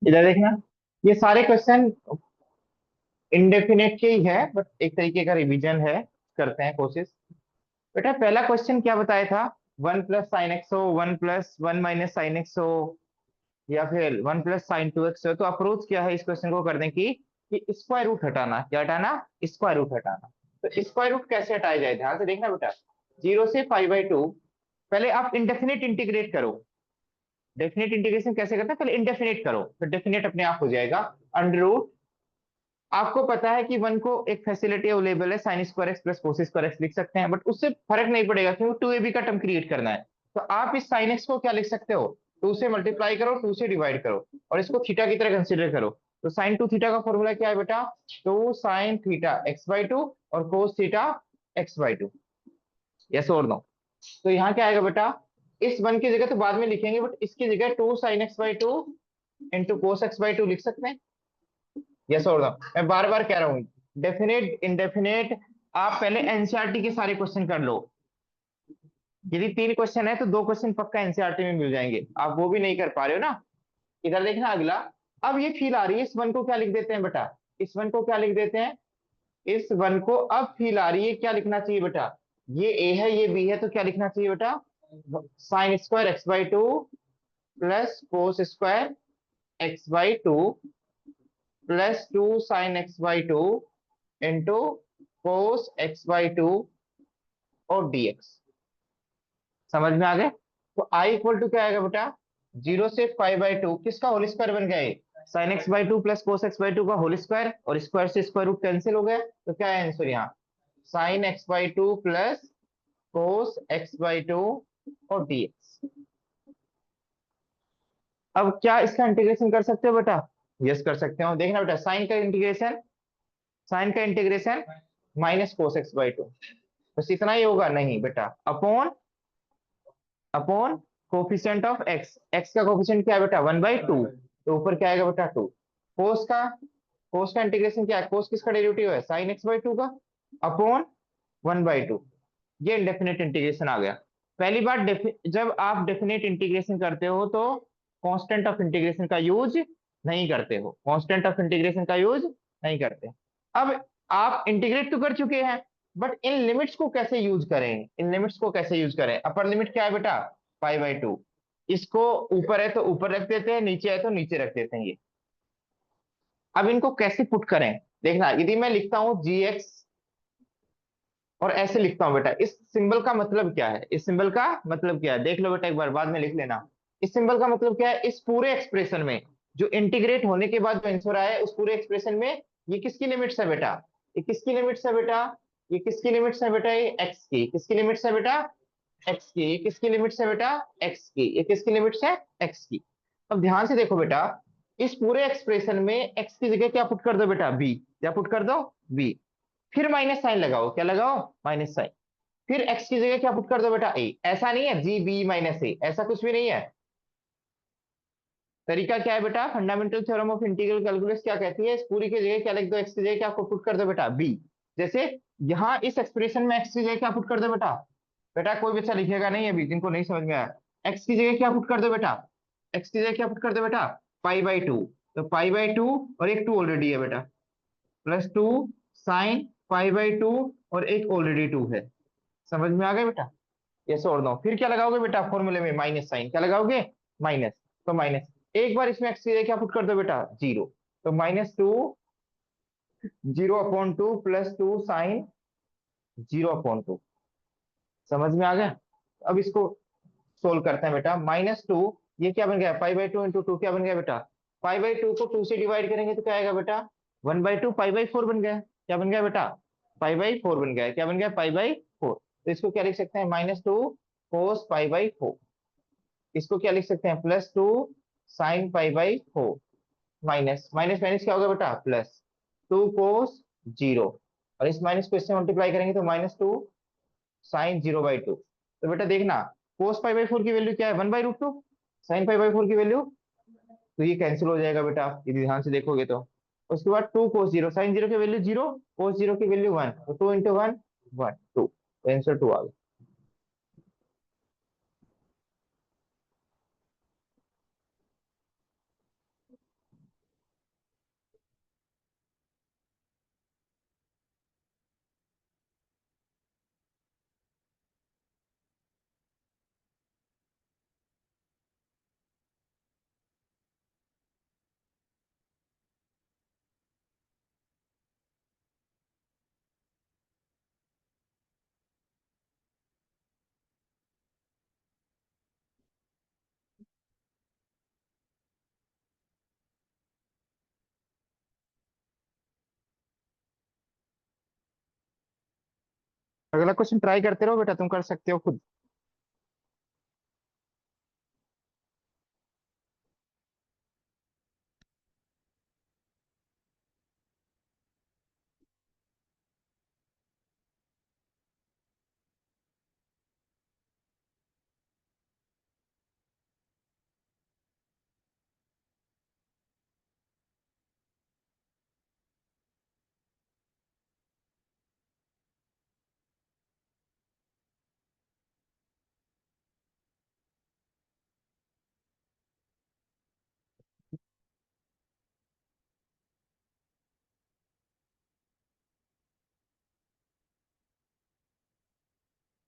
इधर देखना, ये सारे क्वेश्चन इंडेफिनेट के ही है, बट एक तरीके का रिवीजन है, करते हैं कोशिश। बेटा पहला क्वेश्चन क्या बताया था? 1 + sin x हो, 1 + 1 - sin x हो, या फिर 1 + sin 2x हो। तो अप्रोच क्या है इस क्वेश्चन को करने की कि स्क्वायर रूट हटाना। क्या हटाना? स्क्वायर रूट हटाना। तो स्क्वायर रूट कैसे हटाया जाए, ध्यान से देखना बेटा। 0 से π/2, पहले आप इंडेफिनिट इंटीग्रेट करो। डेफिनेट इंटीग्रेशन कैसे करते हैं? पहले इंडेफिनेट करो, फिर डेफिनेट अपने आप हो जाएगा। अंडर रूट, आपको पता है कि वन को एक फैसिलिटी अवेलेबल है, sin² x + cos² x लिख सकते हैं, बट उससे फर्क नहीं पड़ेगा क्योंकि 2ab का टर्म क्रिएट करना है। तो आप इस sin x को क्या लिख सकते हो? 2 से मल्टीप्लाई करो, 2 से डिवाइड करो, और इसको थीटा की तरह कंसिडर करो। तो sin 2 थीटा का फॉर्मूला क्या है बेटा? 2 sin θ x/2 और cos θ x/2। यस और नो? तो यहाँ क्या आएगा बेटा? इस वन की जगह तो बाद में लिखेंगे, बट इसकी जगह 2 sin x/2 into cos x/2 लिख सकते हैं। यस और नो? मैं बार बार कह रहा हूँ, डेफिनेट इंडेफिनेट आप पहले एनसीईआरटी के सारे क्वेश्चन कर लो। यदि 3 क्वेश्चन है तो 2 क्वेश्चन पक्का एनसीईआरटी में मिल जाएंगे, आप वो भी नहीं कर पा रहे हो ना। इधर देखना अगला। अब ये फील आ रही है, इस वन को क्या लिख देते हैं बेटा? इस वन को क्या लिख देते हैं? इस वन को अब फील आ रही है, क्या लिखना चाहिए बेटा? ये ए है, ये बी है, तो क्या लिखना चाहिए बेटा? sin² x/2 plus cos² x/2 plus 2 sin x/2 into cos x/2 और dx। समझ में आ गए? तो i इक्वल टू क्या आएगा बेटा? 0 से π/2 किसका होल स्क्वायर बन गया? sin x/2 plus cos x/2 का होल स्क्वायर, और स्क्वायर से स्क्वायर रूट कैंसिल हो गया, तो क्या है आंसर यहाँ? sin x/2 plus cos x/2 और dx। अब क्या इसका इंटीग्रेशन कर सकते हो बेटा? यस कर सकते हो। देखना बेटा, साइन का इंटीग्रेशन माइनस cos x/2, बस इतना ही होगा? नहीं बेटा, upon upon coefficient of x. X का कोफिशिएंट क्या है बेटा? 1/2, तो ऊपर क्या आएगा बेटा? 2। कोस का कोस का इंटीग्रेशन क्या है? कोस किसका डेरिवेटिव है? sin x/2 का, अपॉन 1/2। ये इंडेफिनेट इंटीग्रेशन आ गया। पहली बार जब आप डेफिनेट इंटीग्रेशन करते हो तो कांस्टेंट ऑफ इंटीग्रेशन का यूज नहीं करते हो, कांस्टेंट ऑफ इंटीग्रेशन का यूज नहीं करते। अब आप इंटीग्रेट तो कर चुके हैं, बट इन लिमिट्स को कैसे यूज करें? इन लिमिट्स को कैसे यूज करें? अपर लिमिट क्या है बेटा? π/2। इसको ऊपर है तो ऊपर रख देते हैं, नीचे है तो नीचे रख देते हैं ये। अब इनको कैसे पुट करें? देखना, यदि मैं लिखता हूं gx और ऐसे लिखता हूं बेटा, इस सिंबल का मतलब क्या है? इस सिंबल का मतलब क्या है देख लो बेटा, एक बार बाद में लिख लेना। इस सिंबल का मतलब क्या है? इस पूरे एक्सप्रेशन में जो इंटीग्रेट होने के बाद जो आंसर आया है, उस पूरे एक्सप्रेशन में ये किसकी लिमिट्स है बेटा? ये किसकी लिमिट्स है बेटा? ये किसकी लिमिट्स है बेटा? ये एक्स की। किसकी लिमिट्स है बेटा? एक्स की। ये किसकी लिमिट्स है बेटा? एक्स की। ये किसकी लिमिट्स है? एक्स की। अब ध्यान से देखो बेटा, इस पूरे एक्सप्रेशन में एक्स की जगह क्या पुट कर दो बेटा? बी। क्या पुट कर दो? बी। फिर माइनस साइन लगाओ। क्या लगाओ? Minus sign. फिर एक्स की जगह क्या पुट कर दो बेटा? ए। ऐसा नहीं है जी बी माइनस ए, ऐसा कुछ भी नहीं है। तरीका क्या है बेटा? Fundamental theorem of integral calculus क्या कहती है? इस पूरी की जगह क्या लिख दो? एक्स की जगह क्या पुट कर दो बेटा? बी। जैसे यहाँ इस एक्सप्रेशन में एक्स की जगह क्या पुट कर दो बेटा? बेटा कोई बच्चा लिखेगा नहीं अभी जिनको नहीं समझ में आया। एक्स की जगह क्या पुट कर दो बेटा? एक्स की जगह क्या पुट कर दो बेटा? π/2। तो π/2 और एक 2 ऑलरेडी है बेटा, प्लस 2 साइन π/2 और एक ऑलरेडी 2 है। समझ में आ गया बेटा? यस और नो? फिर क्या लगाओगे बेटा फॉर्मूले में? Minus sign. क्या लगाओगे? माइनस। तो माइनस, एक बार इसमें एक्स की जगह क्या पुट कर दो बेटा? 0। तो -2 0/2 प्लस 2 साइन 0/2। समझ में आ गया? अब इसको सोल्व करते हैं बेटा। -2, ये क्या बन गया? π/2 इंटू 2 क्या बन गया बेटा? π/2 को 2 से डिवाइड करेंगे तो क्या आएगा बेटा? 1/2 π/4 बन गया। क्या बन गया बेटा? π/4 बन गया। क्या बन गया? π/4। तो इसको क्या लिख सकते हैं? -2 cos π/4। इसको क्या लिख सकते हैं? +2 sin π/4। माइनस माइनस माइनस क्या होगा बेटा? प्लस 2 cos 0, और इस माइनस को इससे मल्टीप्लाई करेंगे तो -2 sin 0/2। तो बेटा देखना, cos π/4 की वैल्यू क्या है? 1/√2। sin π/4 की वैल्यू, तो ये कैंसिल हो जाएगा बेटा यदि ध्यान से देखोगे तो। उसके बाद 2 cos 0, sin 0 की वैल्यू 0, cos 0 की वैल्यू 1, तो 2 इंटू 1 1 2, तो आंसर 2 आ गया। अगला क्वेश्चन ट्राई करते रहो बेटा, तुम कर सकते हो खुद।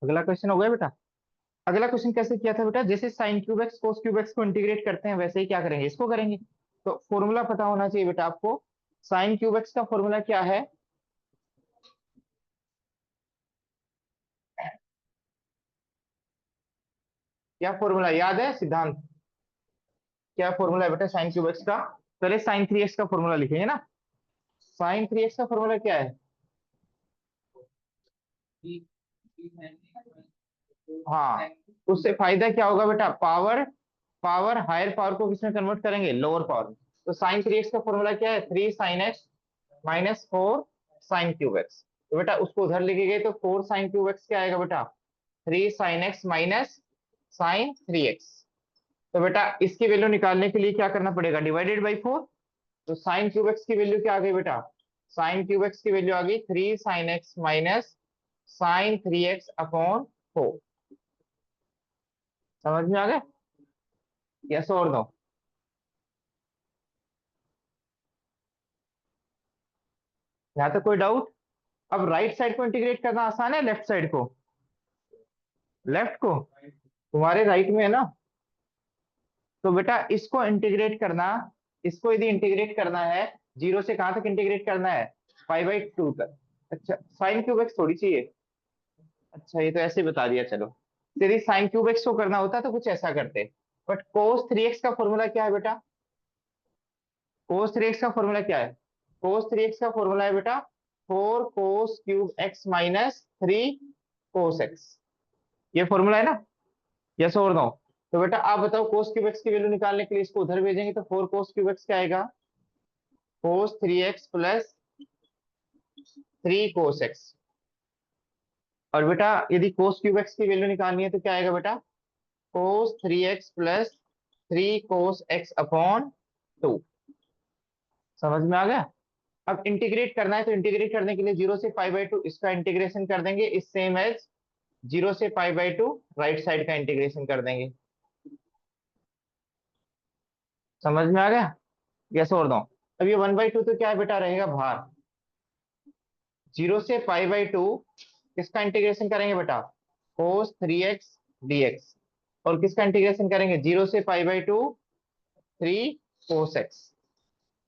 अगला क्वेश्चन हो गया बेटा। अगला क्वेश्चन कैसे किया था बेटा, जैसे sine cube x cos cube x को इंटीग्रेट करते हैं वैसे ही क्या करेंगे, इसको करेंगे। तो फॉर्मूला पता होना चाहिए बेटा आपको। साइन क्यूब एक्स का फॉर्मूला क्या है? क्या फॉर्मूला याद है, सिद्धांत? क्या फॉर्मूला है बेटा साइन क्यूब एक्स का? पहले साइन थ्री एक्स का फॉर्मूला लिखेंगे ना। साइन थ्री एक्स का फॉर्मूला क्या है? हाँ, उससे फायदा क्या होगा बेटा, पावर, पावर हायर पावर को किसमें कन्वर्ट करेंगे, लोअर पावर में। तो साइन थ्री एक्स का फॉर्मूला क्या है, 3 sin x minus 4 sin cube x. तो बेटा उसको उधर लेके गए तो 4 sin क्यूब एक्स क्या आएगा बेटा, 3 sin x minus sin 3x। तो बेटा इसकी वैल्यू निकालने के लिए क्या करना पड़ेगा, डिवाइडेड बाई 4। तो साइन क्यूब एक्स की वैल्यू क्या आ गई बेटा, साइन क्यूब एक्स की वैल्यू आ गई 3 sin x minus sin 3x upon 4। समझ में आ गया, यस और नो? यहाँ तक कोई डाउट? अब राइट साइड को इंटीग्रेट करना आसान है, लेफ्ट साइड को? लेफ्ट को, तुम्हारे राइट में है ना। तो बेटा इसको इंटीग्रेट करना, इसको यदि इंटीग्रेट करना है, जीरो से कहां तक इंटीग्रेट करना है, 5/2 तक। अच्छा, साइन क्यूब एक्स थोड़ी चाहिए। अच्छा, ये तो ऐसे बता दिया, चलो। यदि साइन क्यूब एक्स को करना होता तो कुछ ऐसा करते। बट कोस थ्री एक्स का फॉर्मूला क्या है बेटा, कोस थ्री एक्स का फॉर्मूला क्या है, कोस थ्री एक्स का फॉर्मूला है बेटा 4 cos cube x minus 3 cos x। ये फॉर्मूला है ना, यस और नो? तो बेटा आप बताओ, कोस क्यूब एक्स की वैल्यू निकालने के लिए इसको उधर भेजेंगे तो 4 cos क्यूब एक्स क्या आएगा, cos 3x plus 3 cos x। और बेटा यदि कोस क्यूब एक्स की वैल्यू निकालनी है तो क्या आएगा बेटा, cos 3x plus 3 cos x upon 2। समझ में आ गया? अब इंटीग्रेट करना है तो इंटीग्रेट करने के लिए 0 से π/2 इसका इंटीग्रेशन कर देंगे, इस सेम एज 0 से π/2 राइट साइड का इंटीग्रेशन कर देंगे। समझ में आ गया, यस और नो? अब ये 1/2 तो क्या है बेटा, रहेगा बाहर। 0 से π/2 किसका इंटीग्रेशन करेंगे बेटा, cos 3x dx। और किसका इंटीग्रेशन करेंगे, 0 से π/2 3 cos x।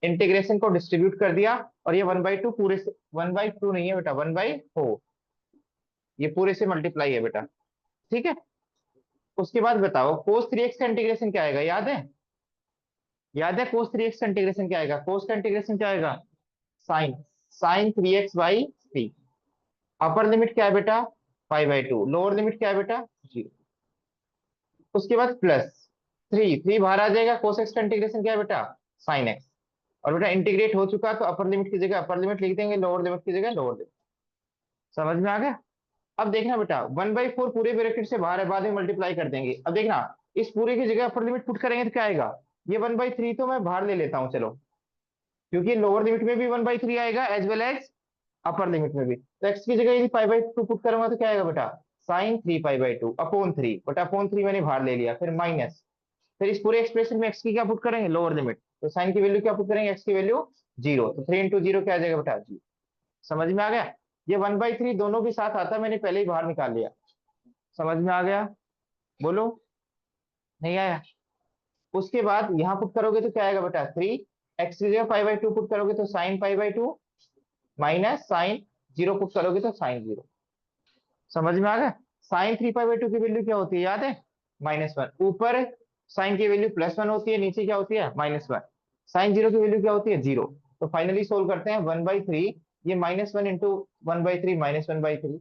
इंटीग्रेशन को डिस्ट्रीब्यूट कर दिया, और ये 1/2 पूरे से, 1/2 नहीं है बेटा, 1/4, ये पूरे से मल्टीप्लाई है बेटा। ठीक है, उसके बाद बताओ cos 3x का इंटीग्रेशन क्या आएगा, याद है? याद है cos 3x का इंटीग्रेशन क्या आएगा, cos का इंटीग्रेशन क्या आएगा, sign, sin 3x/3। Upper limit क्या है बेटा, 5/2, लोअर लिमिट क्या है बेटा, 0। उसके बाद प्लस 3 बाहर आ जाएगा, cos x का इंटीग्रेशन क्या है बेटा, sin x। और बेटा इंटीग्रेट हो चुका तो अपर लिमिट की जगह अपर लिमिट लिख देंगे, लोअर लिमिट की जगह लोअर लिमिट। समझ में आ गया? अब देखना बेटा 1/4 पूरे ब्रैकेट से बाहर है, बाद में मल्टीप्लाई कर देंगे। अब देखना, इस पूरे की जगह अपर लिमिट पुट करेंगे तो क्या आएगा, ये 1/3 तो मैं बाहर ले लेता हूँ चलो, क्योंकि लोअर लिमिट में भी 1/3 आएगा as well as upper limit में भी। तो एक्स की जगह यदि 5/2 पुट करूंगा तो क्या आएगा बेटा, sin 3 π/2 अपॉन 3, बट अपॉन 3 मैंने बाहर ले लिया, फिर माइनस, फिर इस पूरे एक्सप्रेशन में एक्स की क्या पुट करेंगे, लोअर लिमिट। तो साइन की वैल्यू क्या पुट करेंगे, एक्स की वैल्यू 0, तो 3 × 0 क्या आ जाएगा बेटा, 0। समझ में आ गया? ये 1/3 दोनों के साथ आता है, मैंने पहले ही बाहर निकाल लिया। समझ में आ गया, बोलो, नहीं आया? उसके बाद यहाँ पुट करोगे तो क्या आएगा बेटा, 3, एक्स की जगह 5/2 पुट करोगे तो sin 5/2 माइनस sin 0 पुट करोगे तो sin 0। समझ में आ गया? sin 3 π/2 की वैल्यू क्या होती है, याद है, -1। ऊपर साइन की वैल्यू +1 होती है, नीचे क्या होती है, -1। sin 0 की वैल्यू क्या होती है, 0। तो फाइनली सोल्व करते हैं 1/3, ये -1 इंटू 1/3 -1/3,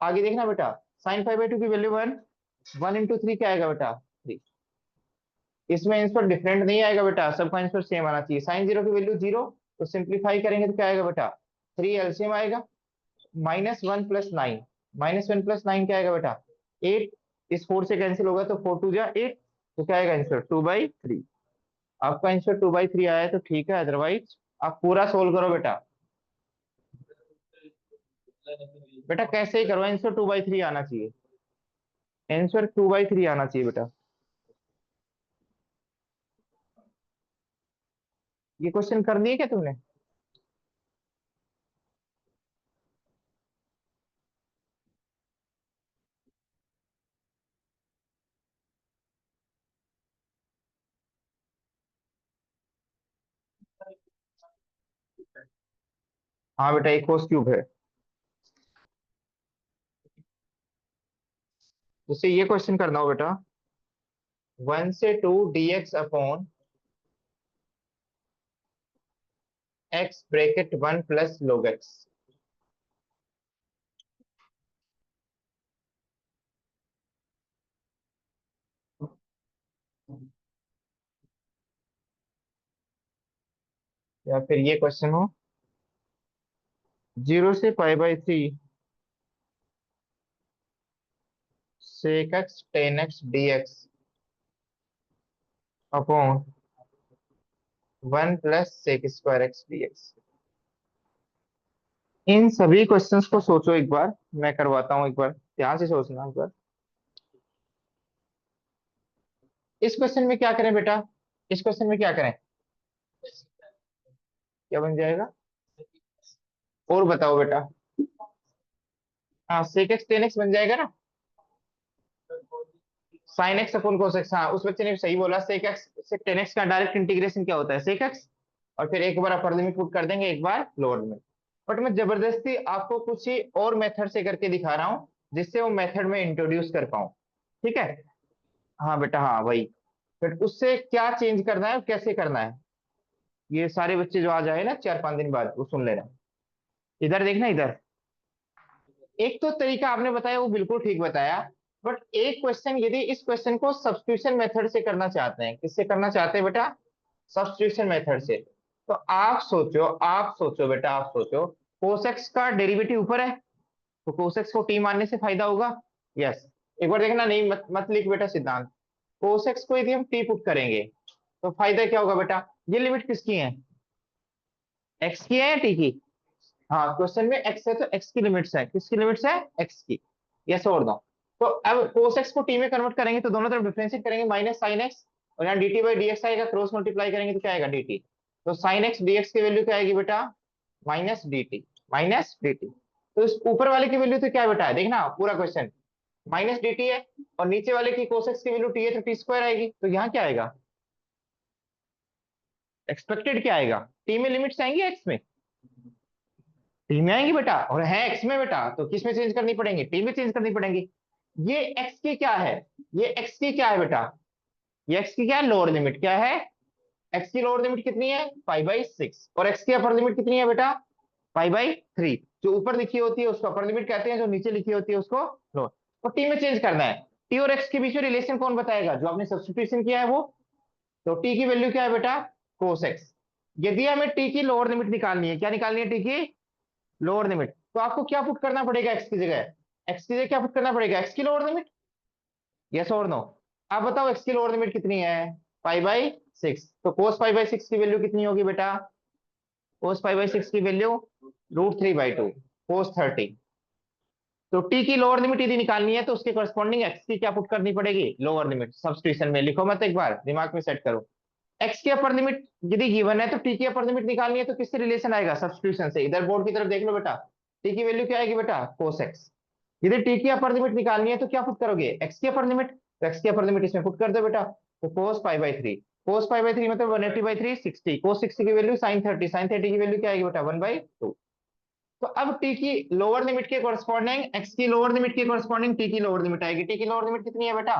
आगे देखना बेटा, साइन 5/2 की वैल्यू 1, 1 × 3 क्या आएगा बेटा 3। इसमें आंसर डिफरेंट नहीं आएगा बेटा, सबका आंसर सेम आना चाहिए। साइन 0 की वैल्यू 0, तो सिंप्लीफाई करेंगे तो क्या आएगा बेटा 3 एलसीएम आएगा, -1 + 9, -1 + 9 क्या आएगा बेटा 8। इस 4 से कैंसिल होगा तो 4 2 जा 8, तो क्या आएगा आंसर 2/3। आपका आंसर 2/3 आया है तो ठीक है, अदरवाइज आप पूरा सोल्व करो बेटा। बेटा कैसे ही करो, आंसर 2/3 आना चाहिए, आंसर 2/3 आना चाहिए बेटा। ये क्वेश्चन कर दिए क्या तुमने? हाँ बेटा, एक कोस क्यूब है। जैसे ये क्वेश्चन करना हो बेटा, 1 से 2 dx/(x)(1 + log x)। या फिर ये क्वेश्चन हो, 0 से π/3 sec(x tan x)(dx)(1 + sec²x)(dx)। इन सभी क्वेश्चंस को सोचो एक बार, मैं करवाता हूं, एक बार ध्यान से सोचना एक बार। इस क्वेश्चन में क्या करें बेटा, इस क्वेश्चन में क्या करें, क्या बन जाएगा, और बताओ बेटा। हाँ sec(x tan x) बन जाएगा ना, sin x/cos x। हाँ उस बच्चे ने सही बोला, sec(x)sec(tan x) का डायरेक्ट इंटीग्रेशन क्या होता है sec(x), और फिर एक बार अपर लिमिट पुट कर देंगे, एक बार लोअर लिमिट। बट मैं जबरदस्ती आपको कुछ ही और मेथड से करके दिखा रहा हूँ, जिससे वो मेथड में इंट्रोड्यूस कर पाऊँ। ठीक है, हाँ बेटा हाँ वही। फिर उससे क्या चेंज करना है, कैसे करना है, ये सारे बच्चे जो आ जाए ना 4 5 दिन बाद वो सुन लेना। इधर देखना, इधर एक तो तरीका आपने बताया वो बिल्कुल ठीक बताया, बट एक क्वेश्चन, यदि इस क्वेश्चन को सब्स्टिट्यूशन मेथड से करना चाहते हैं, किससे करना चाहते हैं बेटा, सब्स्टिट्यूशन मेथड से, तो आप सोचो बेटा, आप सोचो कोसेक्स का डेरिवेटिव ऊपर है, तो कोसेक्स को टी मानने से फायदा होगा। यस, एक बार देखना, नहीं मत लिख बेटा सिद्धांत। कोसेक्स को यदि हम टी पुट करेंगे तो फायदा क्या होगा बेटा, ये लिमिट किसकी है, एक्स की है या टी की। हाँ क्वेश्चन में एक्स है तो एक्स की लिमिट्स है, किसकी लिमिट्स है एक्स की। यस और नो। तो अब cos x को टी में कन्वर्ट करेंगे तो दोनों तरफ डिफरेंशिएट करेंगे, -sin x, और यहाँ dt/dx आएगा, क्रॉस मल्टीप्लाई करेंगे तो क्या आएगा dt। तो sin x dx की वैल्यू क्या आएगी बेटा -dt, -dt। तो इस ऊपर वाले की वैल्यू तो क्या है बेटा, देखना पूरा क्वेश्चन -dt है, और नीचे वाले की cos x की वैल्यू t है तो t² आएगी, तो यहाँ क्या आएगा, एक्सपेक्टेड क्या आएगा, टी में लिमिट्स आएंगी एक्स में, टी में आएंगी बेटा, और है एक्स में बेटा, तो किस में चेंज करनी पड़ेंगी, टी में चेंज करनी पड़ेंगी। ये एक्स की क्या है, ये एक्स की क्या है बेटा, ये एक्स की क्या है, लोअर लिमिट क्या है, एक्स की लोअर लिमिट कितनी है π/6, और एक्स की अपर लिमिट कितनी है बेटा π/3। जो ऊपर लिखी होती है उसको अपर लिमिट कहते हैं, जो नीचे लिखी होती है उसको लोअर। तो टी में चेंज करना है, टी और एक्स के बीच में रिलेशन कौन बताएगा, जो आपने सब्स्टिट्यूशन किया है वो। तो टी की वैल्यू क्या है बेटा cos x। यदि हमें टी की लोअर लिमिट निकालनी है, क्या निकालनी है, टी की लोअर लिमिट, तो आपको क्या पुट करना पड़ेगा एक्स की जगह, एक्स की जगह क्या पुट करना पड़ेगा, एक्स की लोअर लिमिट। यस और नो। आप बताओ एक्स की लोअर लिमिट कितनी है π/6, तो cos π/6 की वैल्यू कितनी होगी बेटा, cos π/6 की वैल्यू √3/2, cos 30। तो टी की लोअर लिमिट यदि निकालनी है तो उसके करस्पॉन्डिंग एक्स की क्या पुट करनी पड़ेगी, लोअर लिमिट, सब्स्टिट्यूशन में लिखो मत, एक बार दिमाग में सेट करो। एक्स की अपर लिमिट यदि गिवन है तो टी की अपर लिमिट निकालनी है तो किससे रिलेशन आएगा, सब्स्टिट्यूशन से। इधर बोर्ड की तरफ देख लो बेटा, टी की वैल्यू क्या आएगी बेटा cos x। यदि टी की अपर लिमिट निकालनी है तो क्या पुट करोगे, एक्स की अपर लिमिट, तो एक्स की अपर लिमिट इसमें पुट कर दो बेटा, तो cos π/3, cos π/3 मतलब 180/3 60, cos 60 की वैल्यू sin 30, sin 30 की वैल्यू क्या आएगी बेटा 1/2। तो अब टी की लोअर लिमिट के कॉरस्पॉन्डिंग एक्स की लोअर लिमिट के कॉरस्पॉन्डिंग टी की लोअर लिमिट आएगी, टी की लोअर लिमिट कितनी है बेटा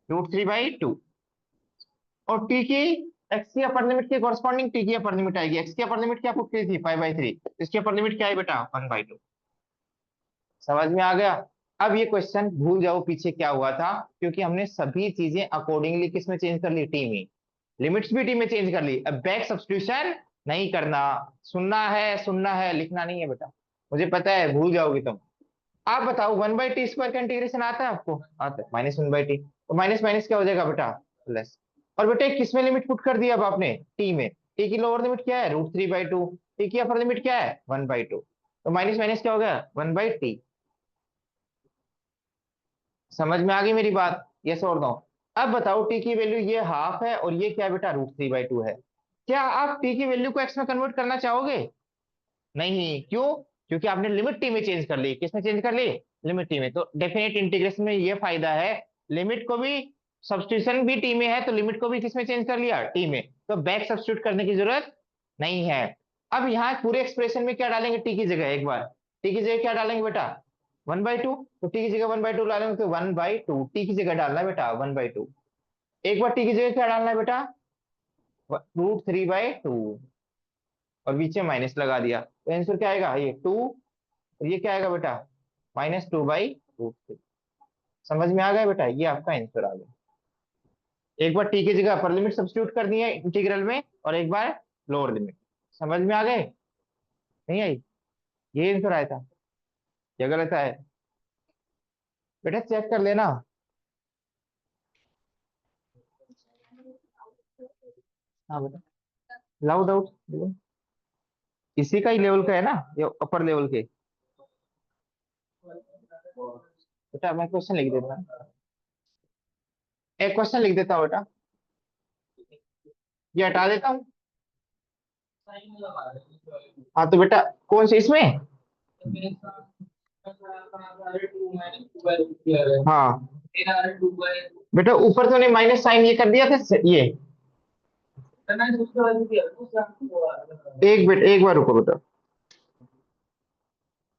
√3/2, और टी की एक्स की अपर लिमिट के कॉरस्पॉन्डिंग टी की अपर लिमिट आएगी, एक्स की अपर लिमिट क्या पुट की थी π/3, इसकी अपर लिमिट क्या है बेटा 1/2। समझ में आ गया। अब ये क्वेश्चन भूल जाओ पीछे क्या हुआ था, क्योंकि हमने सभी चीजें अकॉर्डिंगली किस में चेंज कर ली, टी में। लिमिट्स भी टी में चेंज कर ली, अब बैक सब्स्टिट्यूशन नहीं करना। सुनना है, लिखना नहीं है बेटा। मुझे पता है भूल जाओगे तुम। आप बताओ 1/t² का इंटीग्रेशन आता है आपको? आता है, -1/t। तो माइनस माइनस क्या हो जाएगा बेटा, प्लस। और बेटे किस में लिमिट पुट कर दिया अब आपने, टी में। टी की लोअर लिमिट क्या है, √3/2। टी की अपर लिमिट क्या है, 1/2। तो माइनस माइनस क्या हो गया, 1/t। समझ में आ गई मेरी बात, यस और नो? अब बताओ टी की वैल्यू ये हाफ है और ये क्या है बेटा, √3/2 है। क्या आप टी की वैल्यू को एक्स में कन्वर्ट करना चाहोगे? नहीं, क्यों? क्योंकि आपने लिमिट टी में चेंज कर ली। किस में चेंज कर ली, लिमिट टी में। तो डेफिनेट इंटीग्रेशन में ये फायदा है, लिमिट को भी, सब्स्टिट्यूशन भी टी में है तो लिमिट को भी किस में चेंज कर लिया, टी में। तो बैक सब्स्टिट्यूट करने की जरूरत नहीं है। अब यहाँ पूरे एक्सप्रेशन में क्या डालेंगे टी की जगह, एक बार टी की जगह क्या डालेंगे बेटा, 1/2। तो टी की जगह 1/2 डालेंगे तो 1/2, टी की जगह डालना है बेटा 1/2। एक बार टी की जगह क्या डालना है बेटा, √3/2। और बीच में माइनस लगा दिया तो आंसर क्या आएगा, ये 2। और ये क्या आएगा बेटा, -2/√3। समझ में आ गया बेटा, ये आपका आंसर आ गया। एक बार टी की जगह अपर लिमिट सब्स्टिट्यूट कर दी है इंटीग्रल में, और एक बार लोअर लिमिट। समझ में आ गए, नहीं आई? ये आंसर आया था, ये गलत है बेटा, चेक कर लेना। हाँ बेटा, लाउड आउट। इसी का ही लेवल का है ना, ये अपर लेवल के। बेटा मैं क्वेश्चन लिख देता हूँ, एक क्वेश्चन लिख देता हूँ बेटा, ये हटा देता हूँ। हाँ तो बेटा कौन से इसमें, हाँ बेटा ऊपर तो ने माइनस साइन ये कर दिया था ये। एक बार रुको बेटा,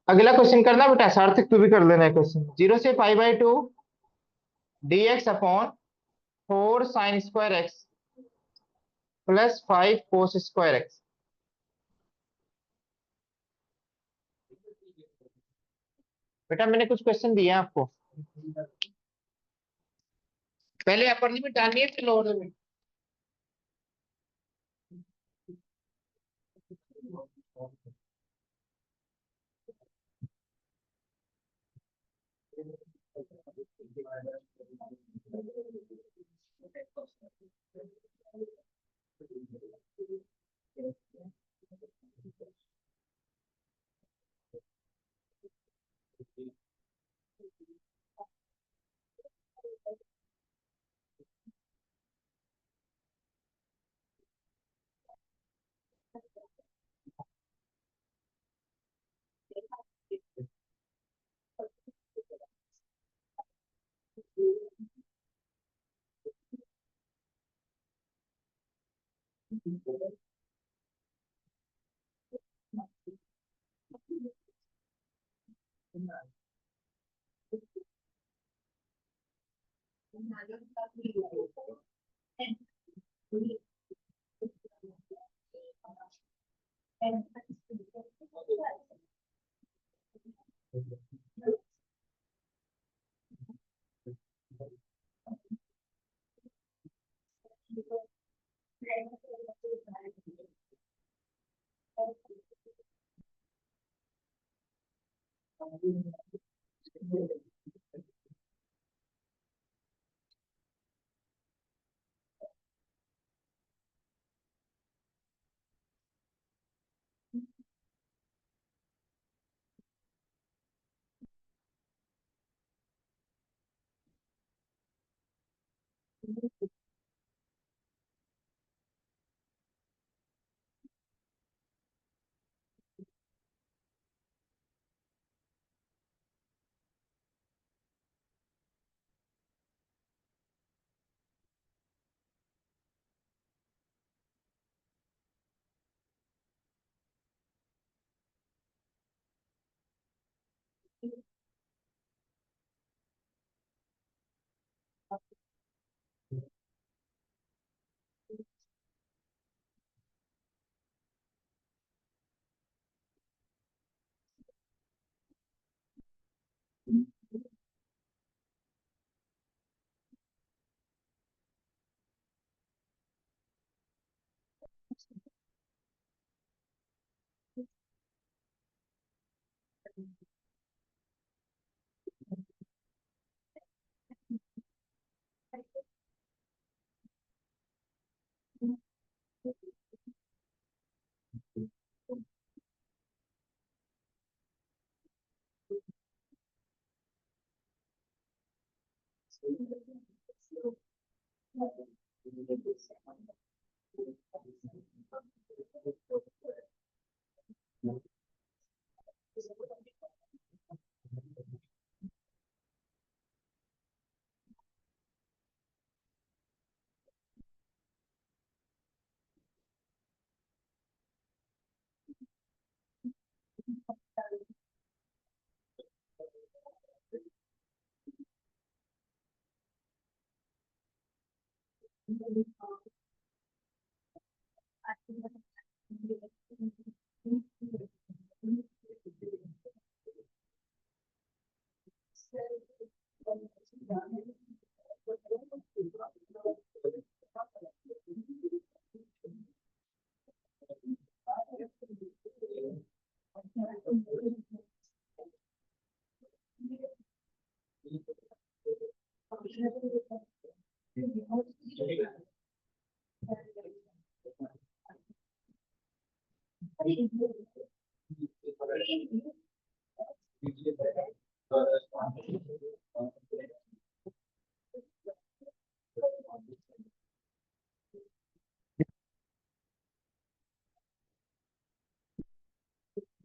अगला क्वेश्चन करना बेटा, सार्थक तू भी कर लेना है क्वेश्चन। 0 से π/2 dx/4 sin² x +5 cos²x। बेटा मैंने कुछ क्वेश्चन दिए हैं आपको, पहले अपर लिमिट डालनी है फिर लोअर लिमिट।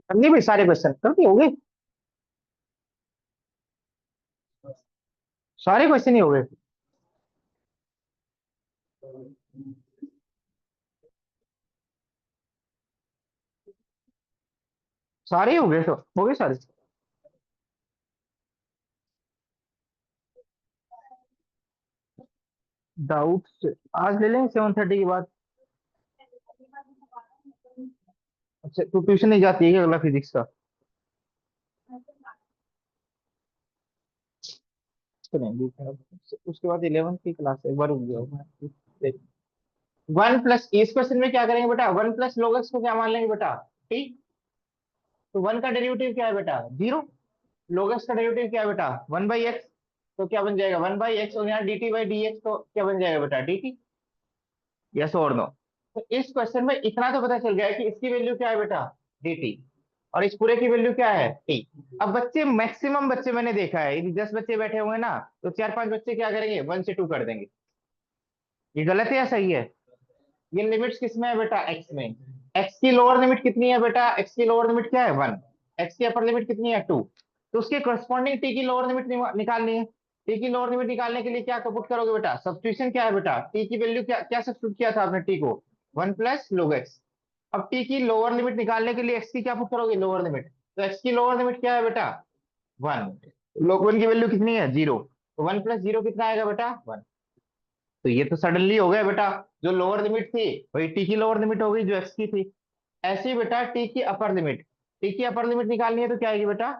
समझे भाई, सारे क्वेश्चन कर दिए, हो गए सारे क्वेश्चन ही हो गए। सारे ही हो गए, तो हो गए सारे। डाउट्स आज ले लेंगे 7:30 के बाद। अच्छा, तू ट्यूशन नहीं जाती है क्या अगला फिजिक्स का? तो नहीं उसके बाद 11th की क्लास एक बार रुक गया। 1 प्लस इस क्वेश्चन में क्या करेंगे बेटा, 1 प्लस log x को क्या मान लेंगे बेटा, टी। तो 1 का डेरिवेटिव क्या है बेटा, 0। log x का डेरिवेटिव क्या है बेटा, 1/x। तो क्या बन जाएगा 1/x, और यहाँ dt/dx तो क्या बन जाएगा बेटा, dt। यस और नो। तो इस क्वेश्चन में इतना तो पता चल गया है कि इसकी वैल्यू क्या है बेटा, dt, और इस पूरे की वैल्यू क्या है, t। अब बच्चे, मैक्सिमम बच्चे मैंने देखा है, यदि 10 बच्चे बैठे हुए हैं ना, तो 4-5 बच्चे क्या करेंगे, 1 से 2 कर देंगे। ये गलत है या सही है? ये लिमिट्स किस में है बेटा, एक्स में। एक्स की लोअर लिमिट कितनी है बेटा, एक्स की लोअर लिमिट क्या है, 1। एक्स की अपर लिमिट कितनी है, 2। तो उसके करस्पॉन्डिंग टी की लोअर लिमिट निकालनी है। टी की लोअर लिमिट निकालने के लिए क्या पुट करोगे बेटा, सब्स्टिट्यूशन क्या है बेटा, टी की वैल्यू क्या क्या सब्स्टिट्यूट किया था आपने, टी को 1 प्लस log x। अब टी की लोअर लिमिट निकालने के लिए एक्स की क्या पुट करोगे, लोअर लिमिट। तो एक्स की लोअर लिमिट क्या है बेटा, 1। log 1 की वैल्यू कितनी है, 0। तो 1 प्लस 0 कितना आएगा बेटा, 1। तो ये तो सडनली हो गया बेटा, जो लोअर लिमिट थी वही टी की लोअर लिमिट हो गई जो एक्स की थी। ऐसे ही बेटा टी की अपर लिमिट, टी की अपर लिमिट निकालनी है तो क्या आएगी बेटा,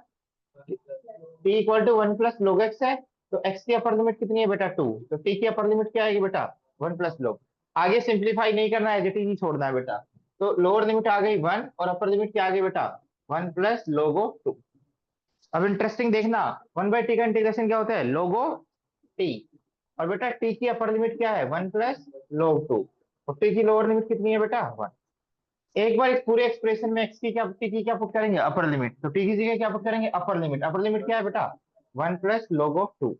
T equal to 1 plus log x है। तो एक्स की अपर लिमिट कितनी है बेटा, 2। तो टी की अपर लिमिट क्या आएगी बेटा, 1 प्लस log। आगे सिंप्लीफाई नहीं करना है, जटिल ही छोड़ना है बेटा। तो लोअर लिमिट आ गई 1, और अपर लिमिट क्या आ गई बेटा, 1 प्लस log 2। अब इंटरेस्टिंग देखना, 1/t का इंटीग्रेशन क्या होता है, लोगो टी। और बेटा टी की अपर लिमिट क्या है, 1 प्लस log 2। और टी की लोअर लिमिट कितनी है बेटा, 1। एक बार इस पूरे एक्सप्रेशन में एक्स की क्या, टी की क्या पुट करेंगे, अपर लिमिट। तो टी की जगह क्या पुट करेंगे, अपर लिमिट। अपर लिमिट क्या है बेटा, 1 प्लस log 2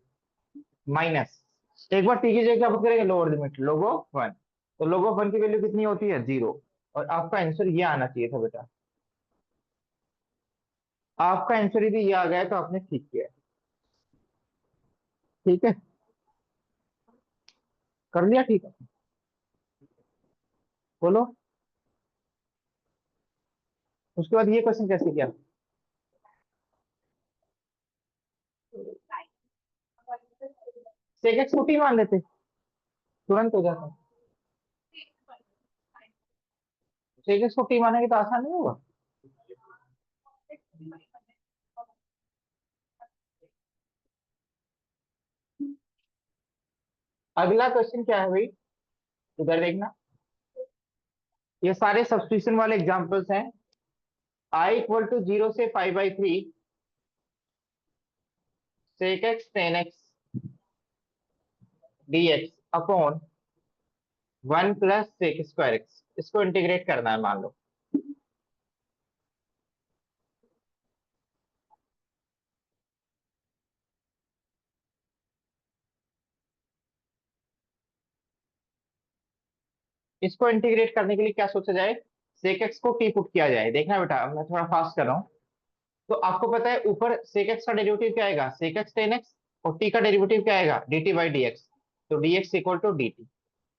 माइनस, एक बार टी की जगह क्या पुट करेंगे, लोअर लिमिट log 1। तो log 1 की वैल्यू कितनी होती है, 0। और आपका आंसर ये आना चाहिए था बेटा। आपका आंसर यदि ये आ गया है, तो आपने ठीक किया है। ठीक है, कर लिया, ठीक है। बोलो, उसके बाद ये क्वेश्चन कैसे किया। सेक एक्स को टी मान लेते, तुरंत हो जाता। सेक एक्स को टी मानेंगे तो आसान नहीं होगा। अगला क्वेश्चन क्या है भाई, उधर देखना। ये सारे सब्स्टिट्यूशन वाले एग्जांपल्स हैं। आई इक्वल टू 0 से π/3 sec x tan x dx upon 1 plus sec² x, इसको इंटीग्रेट करना है मान लो। इसको इंटीग्रेट करने के लिए क्या सोचा जाए, सेक एक्स को टी पुट किया जाए। देखना बेटा, मैं थोड़ा फास्ट कर रहा हूँ। तो आपको पता है ऊपर सेक एक्स का डेरिवेटिव क्या आएगा, सेक एक्स टेन एक्स, और टी का डेरिवेटिव क्या आएगा, dt/dx। तो dx इक्वल टू dt।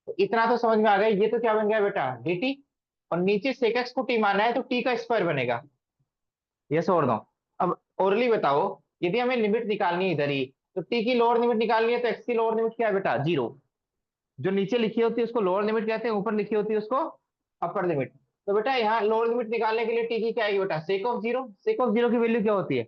तो इतना तो समझ में आ गया, ये तो क्या बन गया बेटा, dt। और नीचे सेक एक्स को टी माना है तो टी का स्क्वायर बनेगा। यस और नो। अब ओरली बताओ, यदि हमें लिमिट निकालनी है इधर ही, तो टी की लोअर लिमिट निकालनी है, तो एक्स की लोअर लिमिट क्या है बेटा, 0। जो नीचे लिखी होती है उसको लोअर लिमिट कहते हैं, ऊपर लिखी होती है उसको अपर लिमिट। तो बेटा यहाँ लोअर लिमिट निकालने के लिए टी की क्या आएगी बेटा, sake of zero. Sake of zero की वैल्यू क्या होती है,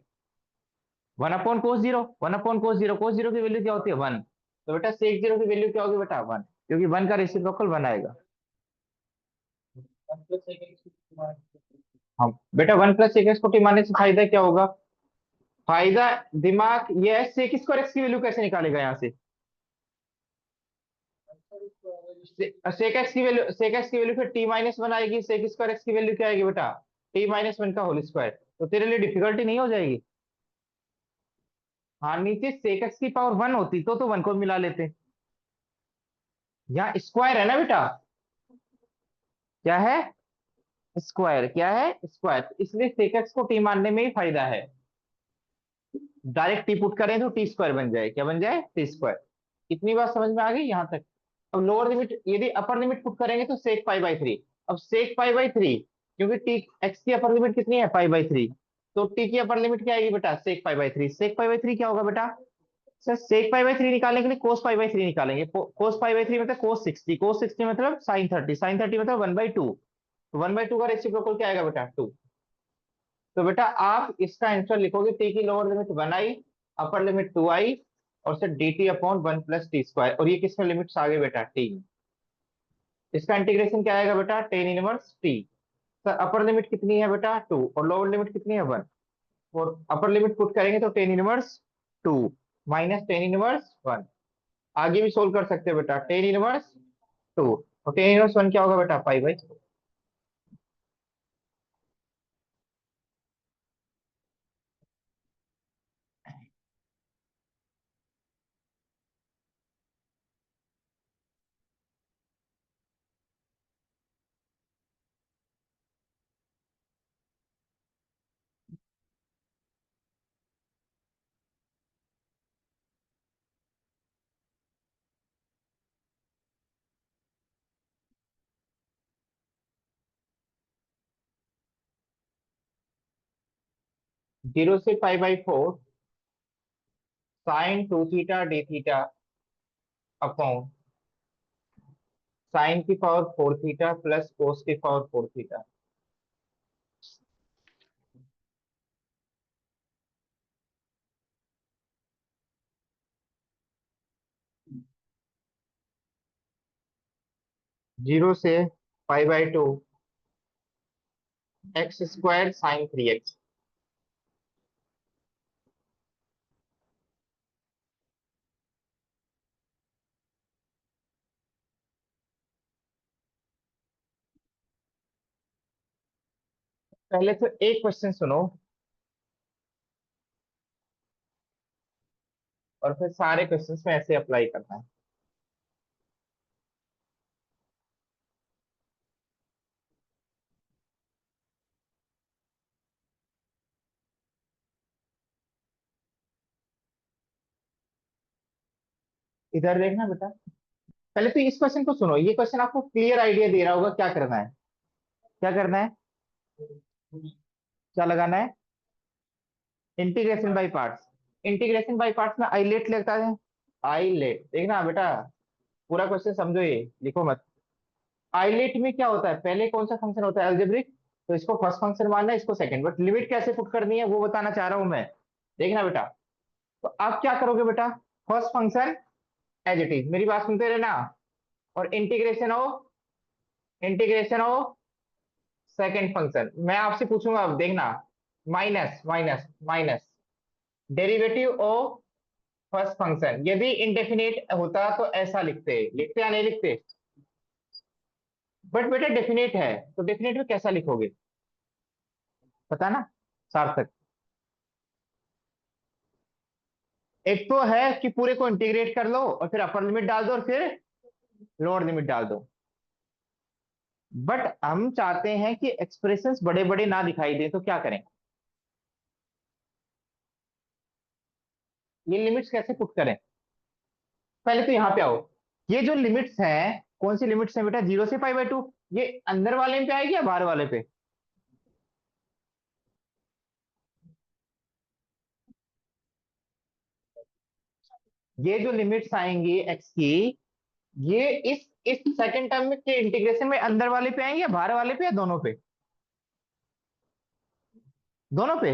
1/cos 0। 1/cos 0, cos 0 की वैल्यू क्या होती है 1। तो बेटा सेक जीरो की वैल्यू क्या होगी बेटा 1, क्योंकि 1 का रेसिप्रोकल 1 आएगा। हाँ बेटा 1 + सेक एक्स को टी मारने से फायदा क्या होगा, फायदा दिमाग ये है, सेक स्क्वायर एक्स की वैल्यू कैसे निकालेगा यहाँ से, सेक एक्स की वैल्यू, सेक एक्स की वैल्यू फिर t-1 आएगी, सेक स्क्वायर एक्स की वैल्यू क्या आएगी बेटा, t-1 का होल स्क्वायर। तो तेरे लिए डिफिकल्टी नहीं हो जाएगी। हाँ नीचे सेक एक्स की पावर 1 होती तो 1 को मिला लेते। यहाँ स्क्वायर है ना बेटा, क्या है, स्क्वायर, क्या है स्क्वायर, इसलिए सेक एक्स को टी मानने में ही फायदा है। डायरेक्ट टी पुट करें तो टी स्क्वायर बन जाए, क्या बन जाए, टी स्क्वायर। इतनी बात समझ में आ गई यहाँ तक। अब लोअर लिमिट, यदि अपर लिमिट पुट करेंगे तो सेक पाई/3। अब सेक पाई/3, क्योंकि टी एक्स की अपर लिमिट कितनी है पाई/3, तो टी की अपर लिमिट क्या आएगी बेटा, सेक पाई/3। सेक पाई/3 क्या होगा बेटा, सर सेक पाई/3 निकालने के लिए कोस पाई/3 निकालेंगे। कोस पाई/3 मतलब कोस 60, कोस 60 मतलब sin 30, sin 30 मतलब 1/2। तो 1/2 का रेसिप्रोकल क्या आएगा बेटा 2। तो बेटा आप इसका आंसर लिखोगे, टी की लोअर लिमिट 1 आई, अपर लिमिट 2 आई, और सर dt/1 + t²। और ये किसमें लिमिट्स आ गए बेटा, टी। इसका इंटीग्रेशन क्या आएगा बेटा, tan−1t। सर अपर लिमिट कितनी है बेटा 2, और लोअर लिमिट कितनी है 1। और अपर लिमिट पुट करेंगे तो tan−2 माइनस tan−1। आगे भी सोल्व कर सकते हो बेटा, tan−2 और tan−1 क्या होगा बेटा पाई/2। 0 से पाई/4 sin 2 theta D theta upon sine की पावर 4 थीटा प्लस कोस की पावर 4 थीटा। जीरो से पाई/2 x² साइन 3x। पहले तो एक क्वेश्चन सुनो और फिर सारे क्वेश्चंस में ऐसे अप्लाई करना है। इधर देखना बेटा, पहले तो इस क्वेश्चन को सुनो, ये क्वेश्चन आपको क्लियर आइडिया दे रहा होगा क्या करना है। क्या करना है, क्या लगाना है, integration by parts. Integration by parts में आइलेट लगता है, आइलेट देखना बेटा, पूरा क्वेश्चन समझो, ये लिखो मत। आइलेट में क्या होता है, पहले कौन सा फंक्शन होता है अलजेब्रिक, तो इसको फर्स्ट फंक्शन मानना है, इसको सेकंड, बट लिमिट कैसे पुट करनी है वो बताना चाह रहा हूं मैं। देखना बेटा, तो आप क्या करोगे बेटा, first function as it is, मेरी बात सुनते रहना, और इंटीग्रेशन हो सेकंड फंक्शन। मैं आपसे पूछूंगा अब देखना, माइनस माइनस माइनस डेरिवेटिव ओ फर्स्ट फंक्शन। यदि इंडेफिनेट होता तो ऐसा लिखते, लिखते या नहीं लिखते, बट बेटा डेफिनेट है, तो डेफिनेट में कैसा लिखोगे, पता ना, सार्थक। एक तो है कि पूरे को इंटीग्रेट कर लो और फिर अपर लिमिट डाल दो और फिर लोअर लिमिट डाल दो, बट हम चाहते हैं कि एक्सप्रेशंस बड़े बड़े ना दिखाई दे, तो क्या करें, ये लिमिट्स कैसे पुट करें। पहले तो यहाँ पे आओ, ये जो लिमिट्स हैं कौन सी लिमिट्स हैं बेटा, 0 से पाई/2, ये अंदर वाले पे आएगी या बाहर वाले पे, ये जो लिमिट्स आएंगी एक्स की, ये इस सेकंड टर्म में के इंटीग्रेशन में अंदर वाले पे आएंगे या बाहर वाले पे या दोनों पे? दोनों पे।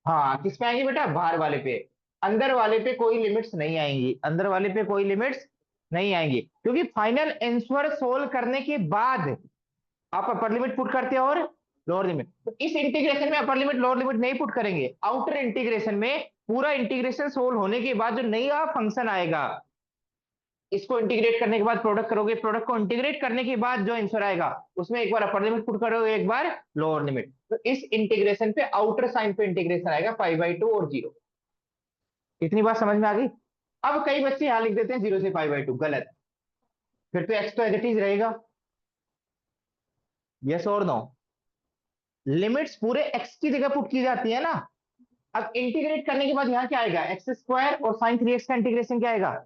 हाँ किस पे आएंगे बेटा? बाहर वाले पे। अंदर वाले पे कोई लिमिट्स नहीं आएंगी, अंदर वाले पे कोई लिमिट्स नहीं आएंगी, क्योंकि फाइनल आंसर सोल्व करने के बाद आप अपर लिमिट पुट करते हो और लोअर लिमिट। तो इस इंटीग्रेशन में अपर लिमिट लोअर लिमिट नहीं पुट करेंगे, आउटर इंटीग्रेशन में पूरा इंटीग्रेशन सोल्व होने के बाद जो नया फंक्शन आएगा, इसको इंटीग्रेट करने के बाद प्रोडक्ट करोगे, प्रोडक्ट को इंटीग्रेट करने के बाद जो आंसर आएगा उसमें एक बार अपर लिमिट पुट करोगे, एक बार लोअर लिमिट। तो इस इंटीग्रेशन पे आउटर साइन पे इंटीग्रेशन आएगा पाई/2 और 0। इतनी बात समझ में आ गई? अब कई बच्चे यहां लिख देते हैं 0 से पाई/2, गलत। फिर तो एक्स तो एज इट इज रहेगा। यस और नो? लिमिट्स पूरे एक्स की जगह पुट की जाती है ना। अब इंटीग्रेट करने के बाद यहाँ क्या आएगा? एक्स स्क्वायर और साइन 3x का इंटीग्रेशन क्या आएगा?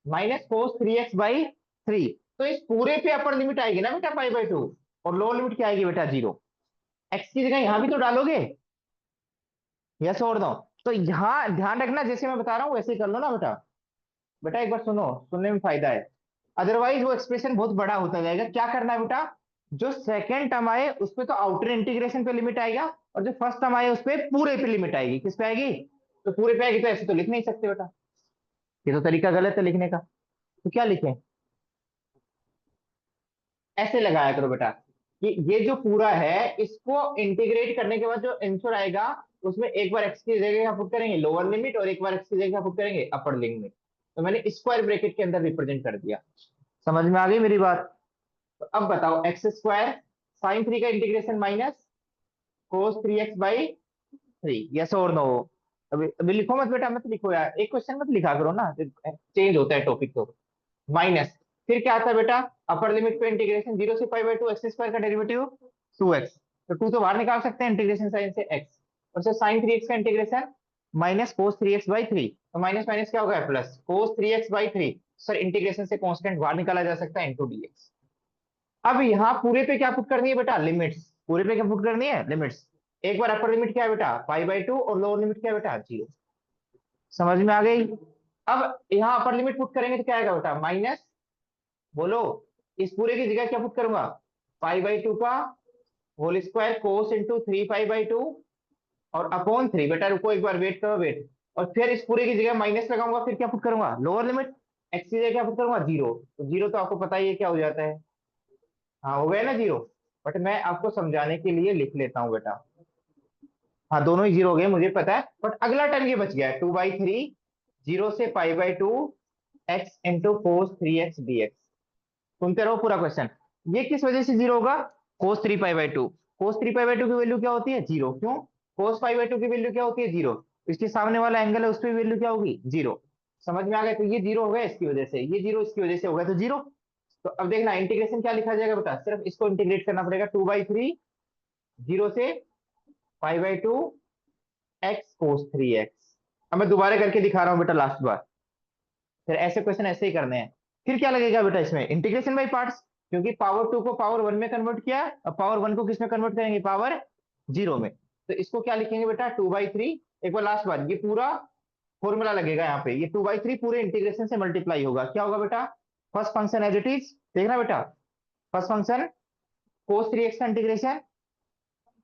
Minus cos 3x/3। तो इस पूरे पे अपर लिमिट आएगी ना बेटा पाई/2, और लोअर लिमिट क्या आएगी बेटा? 0। एक्स की जगह यहां भी तो डालोगे। यस और नो? तो यहाँ ध्यान रखना, जैसे मैं बता रहा हूँ वैसे ही कर लो ना बेटा। बेटा एक बार सुनो, सुनने में फायदा है, अदरवाइज वो एक्सप्रेशन बहुत बड़ा होता जाएगा। क्या करना है बेटा? जो सेकंड टर्म आए उस पे तो आउटर इंटीग्रेशन पे लिमिट आएगा, और जो फर्स्ट टर्म आए उस पे पूरे पे लिमिट आएगी। किस पे आएगी? तो पूरे पे आएगी, तो ऐसे तो लिख नहीं सकते बेटा, ये तो तरीका गलत है लिखने का। तो क्या लिखें? ऐसे लगाया करो बेटा कि ये जो पूरा है इसको इंटीग्रेट करने के बाद जो आंसर आएगा उसमें एक बार एक्स की जगह पुट करेंगे लोअर लिमिट, और एक बार एक्स की जगह पुट करेंगे अपर लिमिट। तो मैंने स्क्वायर ब्रैकेट के अंदर रिप्रेजेंट कर दिया। समझ में आ गई मेरी बात? तो अब बताओ, एक्स स्क्वायर साइन 3 का integration minus cos 3x/3, yes और नो? अभी अभी लिखो मत बेटा, मत लिखो यार, एक क्वेश्चन मत लिखा करो ना, चेंज होता है टॉपिक तो। माइनस, फिर क्या आता है बेटा? अपर लिमिट पे इंटीग्रेशन 0 से पाई/2 एक्स स्क्वायर का डेरिवेटिव 2x। तो 2 तो बाहर निकाल सकते हैं इंटीग्रेशन साइन से x, और से साइन 3x का इंटीग्रेशन माइनस कोस 3x/3। तो माइनस माइनस क्या होगा? Plus cos 3x/3। Sir integration से कांस्टेंट बाहर निकाला जा सकता है, इनटू dx। अब यहाँ पूरे पे क्या पुट करनी है बेटा? लिमिट्स। पूरे पे क्या पुट करनी है? लिमिट्स। एक बार अपर लिमिट क्या है बेटा? पाई/2, और लोअर लिमिट क्या है बेटा? 0। समझ में आ गई? अब यहाँ अपर लिमिट पुट करेंगे तो क्या आएगा बेटा? माइनस, बोलो, इस पूरे की जगह क्या पुट करूंगा? पाई/2 का होल स्क्वायर कोस इंटू 3 पाई/2, और अपॉन 3। बेटा रुको एक बार, वेट करो, वेट। और फिर इस पूरे की जगह माइनस लगाऊंगा, फिर क्या पुट करूंगा? Lower limit. एक्स की जगह क्या पुट करूंगा? 0। तो 0 तो आपको पता ही है क्या हो जाता है। हाँ हो गया ना 0। बट मैं आपको समझाने के लिए लिख लेता हूँ बेटा। हाँ दोनों ही 0 हो गए मुझे पता है, बट अगला टर्म ये बच गया है 2/3, 0 से pi x into cos 3x dx। सुनते रहो पूरा क्वेश्चन। ये किस वजह से 0 होगा? कोस 3 पाई/2। कोस 3 पाई/2 की वैल्यू क्या होती है? 0। क्यों? कोस पाई/2 की वैल्यू क्या होती है? 0। इसके सामने वाला एंगल है उस पर वैल्यू क्या होगी? 0। समझ में आ गया? तो ये 0 हो गया इसकी वजह से, ये 0 इसकी वजह से हो गया, तो 0। तो अब देखना इंटीग्रेशन क्या लिखा जाएगा बेटा? सिर्फ इसको इंटीग्रेट करना पड़ेगा, 2/3, 0 से पाई/2 एक्स कोस 3x। अब मैं दोबारा करके दिखा रहा हूँ बेटा लास्ट बार, फिर ऐसे क्वेश्चन ऐसे ही करने हैं। फिर क्या लगेगा बेटा इसमें? इंटीग्रेशन बाई पार्ट्स, क्योंकि पावर 2 को पावर 1 में कन्वर्ट किया, अब पावर 1 को किस में कन्वर्ट करेंगे? पावर 0 में। तो इसको क्या लिखेंगे बेटा? 2/3। एक बार लास्ट बार, ये पूरा फॉर्मूला लगेगा यहाँ पे, ये 2/3 पूरे इंटीग्रेशन से मल्टीप्लाई होगा, क्या होगा बेटा? First function as it is, देखना बेटा, फर्स्ट फंक्शन कोस 3x का इंटीग्रेशन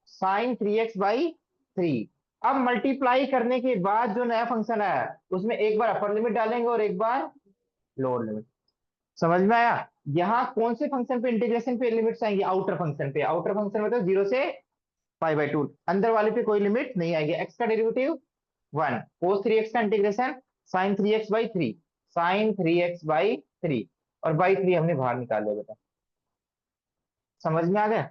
साइन 3x/3। अब मल्टीप्लाई करने के बाद जो नया फंक्शन आया उसमें एक बार अपर लिमिट डालेंगे और एक बार लोअर लिमिट। समझ में आया? यहाँ कौन से फंक्शन पे इंटीग्रेशन पे लिमिट्स आएंगी? आउटर फंक्शन पे। आउटर फंक्शन मतलब 0 से पाई/2, अंदर वाले पे कोई लिमिट नहीं आएगी। एक्स का डेरिवेटिव 1, कोस 3x का integration sign 3x/3, sign 3x/3, और बाई 3 हमने बाहर निकाल लिया बेटा। समझ में आ गया?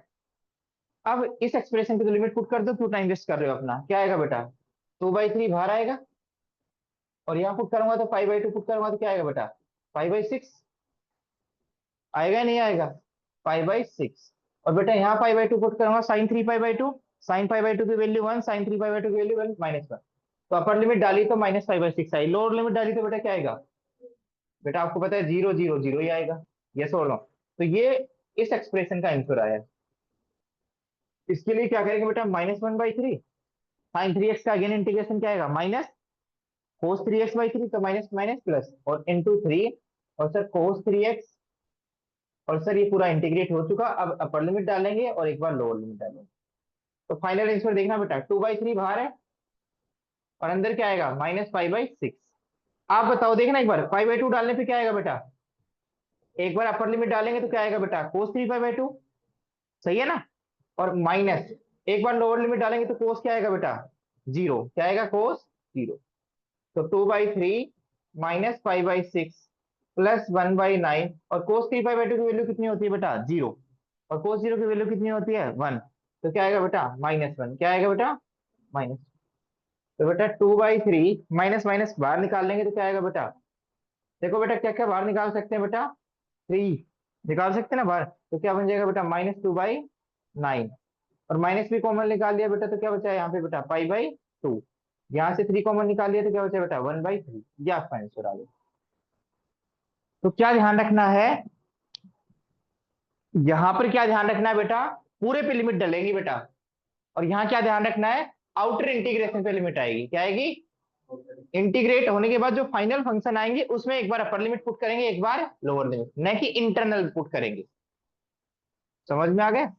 अब इस एक्सप्रेशन की तो लिमिट पुट कर दो, क्यों टाइम वेस्ट कर रहे हो अपना? क्या आएगा बेटा? 2/3 बाहर आएगा, और यहाँ पुट करूंगा तो पाई/2 पुट करूंगा तो क्या आएगा बेटा? पाई/6 आएगा, नहीं आएगा? पाई/6। और बेटा यहाँ पाई/2 पुट करूंगा, साइन 3 पाई/2, साइन पाई/2 की वैल्यू 1, साइन 3 पाई/2 की वैल्यू 1 -1। तो अपर लिमिट डाली तो -पाई/6 आई, लोअर लिमिट डाली तो बेटा क्या आएगा? बेटा आपको पता है 0 0 0 ही आएगा। यस और नो? तो ये इस एक्सप्रेशन का आंसर आया। इसके लिए क्या करेंगे बेटा? -1/3 साइन 3x का अगेन इंटीग्रेशन क्या आएगा, माइनस कोस 3x/3, तो माइनस माइनस प्लस और इंटू 3, और सर कोस 3x, और सर ये पूरा इंटीग्रेट हो चुका। अब अपर लिमिट डालेंगे और एक बार लोअर लिमिट डालेंगे, तो फाइनल आंसर देखना बेटा, 2/3 बाहर है और अंदर क्या आएगा, -5/6। आप बताओ, देखना एक बार, 5/2 डालने पे क्या आएगा बेटा, एक बार अपर लिमिट डालेंगे तो क्या आएगा बेटा, कोस 3 5/2, सही है ना। और माइनस एक बार लोअर लिमिट डालेंगे तो कोस क्या आएगा बेटा, 0, क्या आएगा, कोस 0। तो 2/3 -5/6 +1/9, और कोस 3 5/2 की वैल्यू कितनी होती है बेटा, 0, और कोस 0 की वैल्यू कितनी होती है, 1। तो क्या आएगा बेटा, -1, क्या आएगा बेटा, माइनस। तो बेटा 2/3, माइनस माइनस बाहर निकाल लेंगे तो क्या आएगा बेटा, देखो बेटा क्या क्या बाहर निकाल सकते हैं बेटा, 3 निकाल सकते हैं ना बाहर, तो क्या बन जाएगा बेटा, -2/9, और माइनस भी कॉमन निकाल लिया बेटा, तो क्या बचा है यहाँ पे बेटा, π/2। यहाँ से 3 कॉमन निकाल लिया तो क्या बचा बेटा, 1/3। ये आपका आंसर आ गया। तो क्या ध्यान रखना है, यहां पर क्या ध्यान रखना है बेटा, पूरे पे लिमिट डलेगी बेटा, और यहाँ क्या ध्यान रखना है, आउटर इंटीग्रेशन पे लिमिट आएगी, क्या आएगी, इंटीग्रेट होने के बाद जो फाइनल फंक्शन आएंगे उसमें एक बार अपर लिमिट पुट करेंगे, एक बार लोअर लिमिट, न कि इंटरनल पुट करेंगे। समझ में आ गया।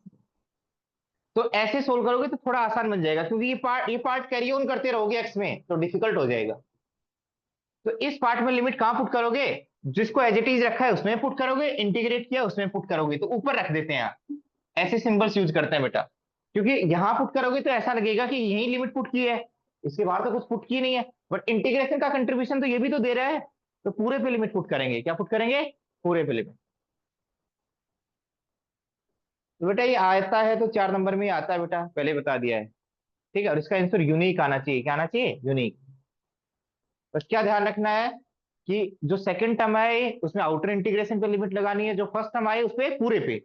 तो ऐसे सोल्व करोगे तो थोड़ा आसान बन जाएगा, क्योंकि ये पार्ट कैरी ऑन करते रहोगे एक्स में तो डिफिकल्ट हो जाएगा। तो इस पार्ट में लिमिट कहां पुट करोगे, जिसको एज इट इज रखा है उसमें पुट करोगे, इंटीग्रेट किया उसमें पुट करोगे, तो ऊपर रख देते हैं आप, ऐसे सिंबल्स यूज करते हैं बेटा। क्योंकि यहां पुट करोगे तो ऐसा लगेगा कि यही लिमिट पुट की है, इसके बाद तो कुछ पुट की नहीं है, बट इंटीग्रेशन का कंट्रीब्यूशन तो ये भी तो दे रहा है, तो पूरे पे लिमिट पुट करेंगे, क्या पुट करेंगे, पूरे पे लिमिट। तो बेटा ये आता है तो 4 नंबर में ही आता है बेटा, पहले बता दिया है। ठीक है, और इसका आंसर यूनिक आना चाहिए, क्या आना चाहिए, यूनिक। बस क्या ध्यान रखना है कि जो सेकंड टर्म है उसमें आउटर इंटीग्रेशन पे लिमिट लगानी है, जो फर्स्ट टर्म आए उस पे पूरे पे,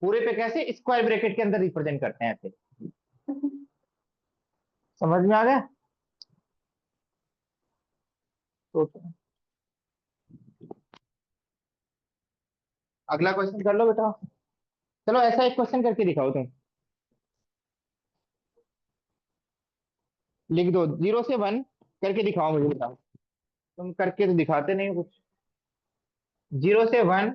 पूरे पे कैसे, स्क्वायर ब्रैकेट के अंदर रिप्रेजेंट करते हैं ऐसे। समझ में आ गया। तो अगला क्वेश्चन कर लो बेटा। चलो ऐसा एक क्वेश्चन करके दिखाओ तुम, लिख दो 0 से 1 करके दिखाओ मुझे बताओ, तुम करके तो दिखाते नहीं हो कुछ। 0 से 1,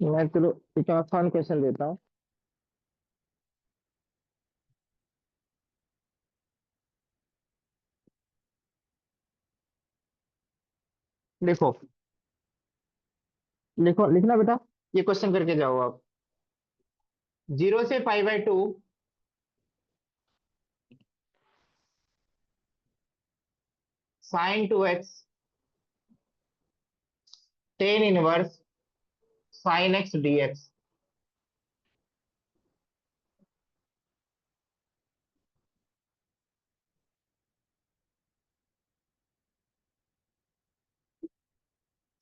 मैं चलो एक आसान क्वेश्चन देता हूँ। देखो, लिखो, लिखना बेटा, ये क्वेश्चन करके जाओ आप। 0 से π/2 sin 2x tan 1 sin x dx।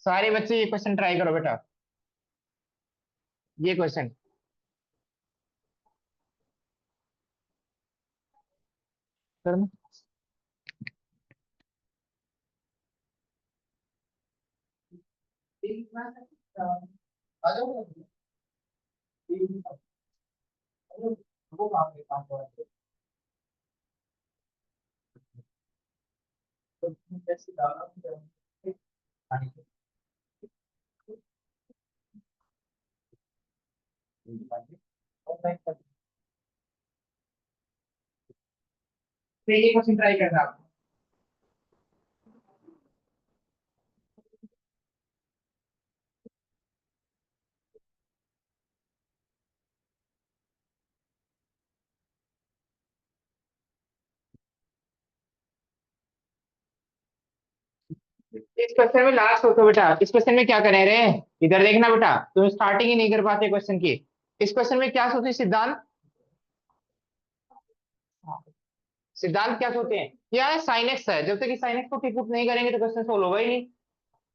सारे बच्चे ये क्वेश्चन ट्राई करो बेटा, ये क्वेश्चन। सर ये क्वेश्चन ट्राई करना। इस क्वेश्चन में लास्ट हो तो बेटा, इस क्वेश्चन में क्या करें रे, इधर देखना बेटा, तुम स्टार्टिंग ही नहीं कर पाते क्वेश्चन की। इस क्वेश्चन में क्या सोचे सिद्धांत, सिद्धांत क्या सोचे हैं, क्या है, साइन एक्स है, जब तक कि साइन एक्स को टिक नहीं करेंगे तो क्वेश्चन सोल्व होगा ही नहीं।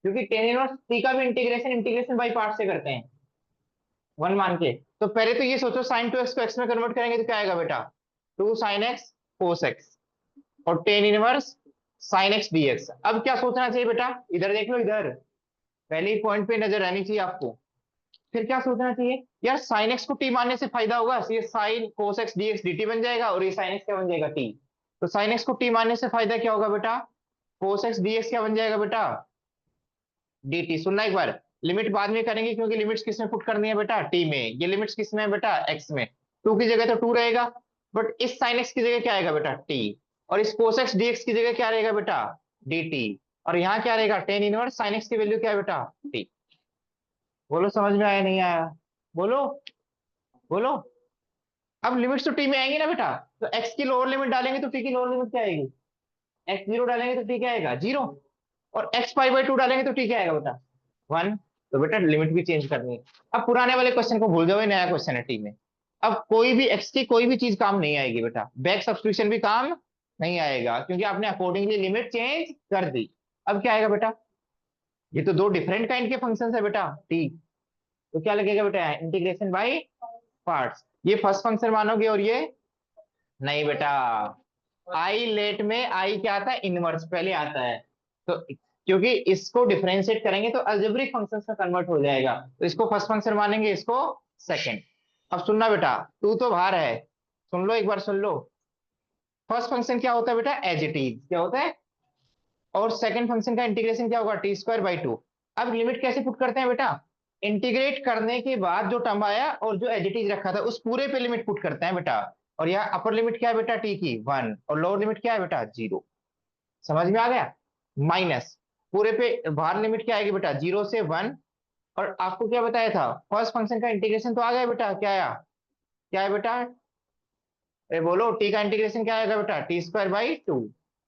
क्योंकि टेन इनवर्स टी का भी इंटीग्रेशन इंटीग्रेशन बाई पार्ट से करते हैं, वन मान के। तो पहले तो ये सोचो, साइन 2x को एक्स में कन्वर्ट करेंगे तो क्या आएगा बेटा, 2 sin x cos x, और tan inverse sine x dx। अब क्या सोचना चाहिए बेटा, इधर देख लो, इधर पहले ही पॉइंट पे नजर रहनी चाहिए आपको। फिर क्या सोचना चाहिए यार, साइन एक्स को टी मानने से फायदा होगा, ये sine cos x dx dt बन जाएगा और ये साइन एक्स क्या बन जाएगा टी। तो साइन एक्स को टी मानने से फायदा क्या होगा बेटा, कोस एक्स डीएक्स क्या बन जाएगा बेटा, dt। सुनना एक बार, लिमिट बाद में करेंगे क्योंकि लिमिट्स किस में पुट करनी है बेटा, टी में। ये लिमिट्स किस में है बेटा, एक्स में। टू की जगह तो टू रहेगा, बट इस साइन एक्स की जगह क्या आएगा बेटा, टी। और इस कोस एक्स डीएक्स की जगह क्या रहेगा बेटा, dt। और यहाँ क्या रहेगा, टेन इनवर्स साइन एक्स की वैल्यू क्या है बेटा, टी। बोलो समझ में आया नहीं आया, बोलो बोलो। अब लिमिट्स तो टी में आएंगी ना बेटा, तो एक्स की लोअर लिमिट डालेंगे तो टी की लोअर लिमिट क्या आएगी, एक्स जीरो डालेंगे तो टी क्या आएगा, जीरो। और एक्स पाई बाई टू डालेंगे तो टी क्या आएगा बेटा, वन। तो बेटा लिमिट भी चेंज करनी है। अब पुराने वाले क्वेश्चन को भूल जाओ, ये नया क्वेश्चन है टी में। अब कोई भी एक्स की कोई भी चीज काम नहीं आएगी बेटा, बैक सब्स्टिट्यूशन भी काम नहीं आएगा क्योंकि आपने अकॉर्डिंगली लिमिट चेंज कर दी। अब क्या आएगा बेटा, ये तो दो डिफरेंट काइंड के फंक्शन है बेटा टी। तो क्या लगेगा बेटा, इंटीग्रेशन बाई पार्ट्स। ये फर्स्ट फंक्शन मानोगे और ये नहीं बेटा, आई लेट में आई क्या आता है, इनवर्स पहले आता है। तो क्योंकि इसको डिफरेंशिएट करेंगे तो अलजेब्रिक फंक्शंस में कन्वर्ट हो जाएगा, तो इसको फर्स्ट फंक्शन मानेंगे, इसको सेकंड। अब सुनना बेटा, टू तो बाहर है, सुन लो एक बार सुन लो। फर्स्ट फंक्शन क्या होता है बेटा, एज इट इज क्या होता है, और सेकंड फंक्शन का इंटीग्रेशन क्या होगा, टी स्क्वायर बाई टू। अब लिमिट कैसे पुट करते हैं बेटा, इंटीग्रेट करने के बाद जो टर्म आया और जो एज इट इज रखा था उस पूरे पे लिमिट पुट करते हैं बेटा। और यहाँ अपर लिमिट क्या है बेटा, टी की वन, और लोअर लिमिट क्या है बेटा, जीरो। समझ में आ गया, माइनस पूरे पे बाहर लिमिट क्या आएगी बेटा, जीरो से वन। और आपको क्या बताया था, फर्स्ट फंक्शन का इंटीग्रेशन तो आ गया बेटा, क्या आया, क्या है बेटा, अरे बोलो, टी का इंटीग्रेशन क्या आएगा बेटा, टी स्क्वायर बाई टू।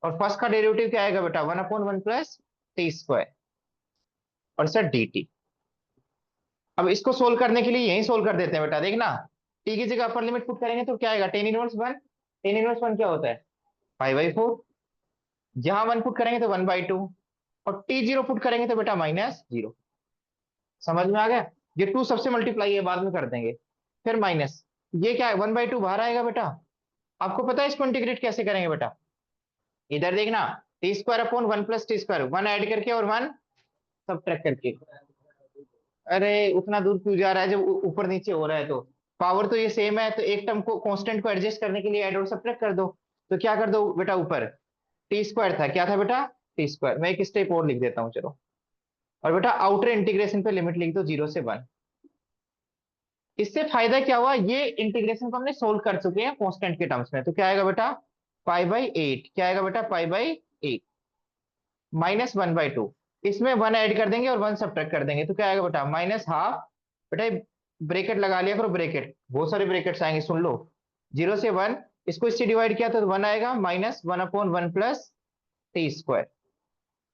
और फर्स्ट का डेरिवेटिव क्या आएगा बेटा, one upon one plus T square, और सर डी टी। अब इसको सोल्व करने के लिए यही सोल्व कर देते हैं बेटा, देखना। टी की जगह अपर लिमिट पुट करेंगे तो क्या आएगा, tan inverse one. Tan inverse one क्या होता है, फाइव बाई फोर। जहां वन पुट करेंगे तो वन बाई टू, और टी जीरो पुट करेंगे तो बेटा माइनस जीरो। समझ में आ गया, ये टू सबसे मल्टीप्लाई है, बाद में कर देंगे। फिर माइनस, ये क्या है, वन बाई टू बाहर आएगा बेटा। आपको पता है इसको इंटीग्रेट कैसे करेंगे बेटा, इधर देखना, T square upon one plus T square, one add करके और वन सबट्रैक्ट करके। अरे उतना दूर क्यों जा रहा है, जब ऊपर नीचे हो रहा है तो पावर तो ये सेम है, तो एक टर्म को कांस्टेंट को एडजस्ट करने के लिए ऐड और सबट्रैक्ट कर दो। तो क्या कर दो बेटा, ऊपर टी स्क्वायर था, क्या था बेटा, टी स्क्वायर। मैं एक स्टेप और लिख देता हूँ चलो। और बेटा आउटर इंटीग्रेशन पे लिमिट लिख दो, जीरो से वन। इससे फायदा क्या हुआ, ये इंटीग्रेशन को हमने सोल्व कर चुके हैं कांस्टेंट के टर्म्स में। तो क्या आएगा बेटा, पाई बाई एट, क्या आएगा बेटा, pi by eight, minus one by two. इसमें वन ऐड कर देंगे और वन सब्ट्रैक्ट कर देंगे तो क्या आएगा बेटा, माइनस हाफ। बेटा ब्रेकेट लगा लिया करो, ब्रेकेट बहुत सारे ब्रेकेट्स आएंगे, सुन लो। जीरो से वन, इसको इससे डिवाइड किया तो वन आएगा, minus one upon one plus T square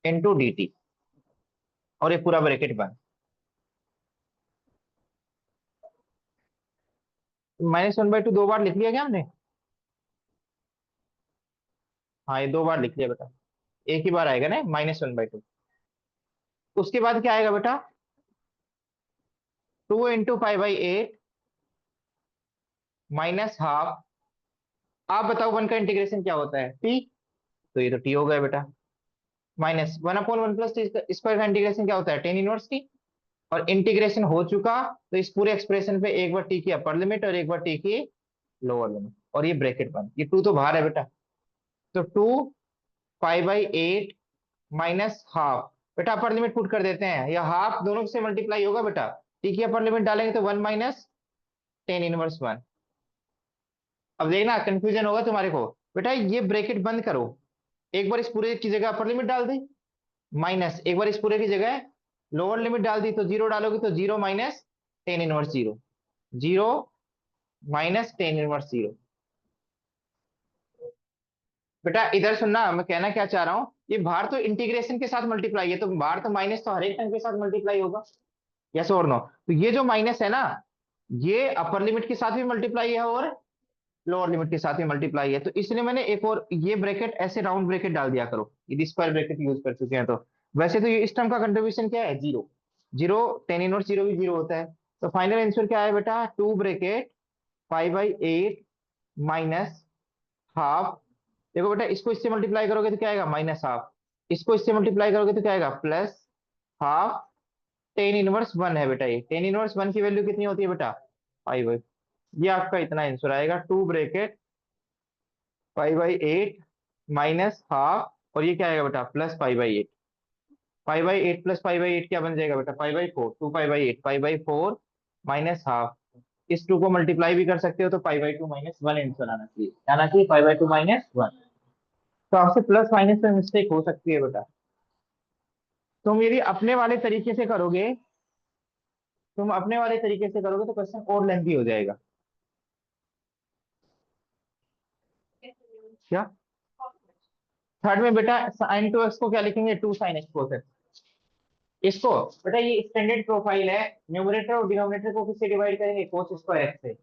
into D T. और ये पूरा ब्रेकेट बंद। माइनस वन बाई टू दो बार लिख लिया क्या हमने, हाँ ये दो बार लिख लिया बेटा, एक ही बार आएगा ना माइनस वन बाई टू। उसके बाद क्या आएगा बेटा, two into pi by eight minus half. आप बताओ वन का इंटीग्रेशन क्या होता है, टी। तो ये तो टी हो गया बेटा, minus one upon one plus T square का इंटीग्रेशन क्या होता है, टेन इनवर्स टी। और इंटीग्रेशन हो चुका, तो इस पूरे एक्सप्रेशन पे एक बार टी की अपर लिमिट और एक बार टी की लोअर लिमिट, और ये ब्रैकेट बंद। ये टू तो बाहर है बेटा, तो two pi by eight minus half. बेटा अपर लिमिट पुट कर देते हैं, या हाफ दोनों से मल्टीप्लाई होगा बेटा, टी की अपर लिमिट डालेंगे तो one minus tan inverse one. अब देखना कंफ्यूजन होगा तुम्हारे को, बेटा ये ब्रैकेट बंद करो, एक बार इस पूरे की जगह अपर लिमिट डाल दी, माइनस एक बार इस पूरे की जगह लोअर लिमिट डाल दी, तो जीरो डालोगे तो zero minus ten inverse zero, zero minus ten inverse zero. बेटा इधर सुनना, मैं कहना क्या चाह रहा हूँ, ये बाहर तो इंटीग्रेशन के साथ मल्टीप्लाई है, तो बाहर तो माइनस तो हर एक टर्म के साथ मल्टीप्लाई होगा, यस और नो। तो ये जो माइनस है ना, ये अपर लिमिट के साथ भी मल्टीप्लाई है और लोअर लिमिट के साथ भी मल्टीप्लाई है, तो इसलिए मैंने एक और ये ब्रैकेट ऐसे राउंड ब्रैकेट डाल दिया करो, यदि स्क्वायर ब्रैकेट यूज कर चुके हैं तो। वैसे तो ये इस टर्म का कंट्रीब्यूशन क्या है, zero. Zero, tan inverse zero भी जीरो होता है। तो फाइनल आंसर क्या है बेटा, two bracket pi by eight minus half देखो बेटा, इसको इससे मल्टीप्लाई करोगे तो क्या आएगा, -हाफ। इसको इससे मल्टीप्लाई करोगे तो क्या आएगा, +हाफ। टेन इनवर्स वन है बेटा, ये टेन इनवर्स वन की वैल्यू कितनी होती है बेटा, 5। ये आपका इतना आंसर आएगा, 2 ब्रैकेट 5/8 -हाफ, और ये क्या आएगा बेटा, +5/8। 5/8 +5/8 क्या बन जाएगा बेटा, 5/4। 2 π/8 5/4 -हाफ। इस 2 को मल्टीप्लाई भी कर सकते हो, तो 5/2 - 1 आंसर आना चाहिए, आना चाहिए 5/2 - 1। तो आपसे प्लस माइनस में मिस्टेक हो सकती है बेटा। तुम यदि अपने वाले तरीके से करोगे, तो क्वेश्चन और लेंथी हो जाएगा। क्या थर्ड में बेटा, sin 2x को क्या लिखेंगे, 2 sin x cos x। इसको बेटा, ये स्टैंडर्ड प्रोफाइल है, न्यूमरेटर और डिनोमिनेटर को किससे डिवाइड करेंगे, cos स्क्वायर x से,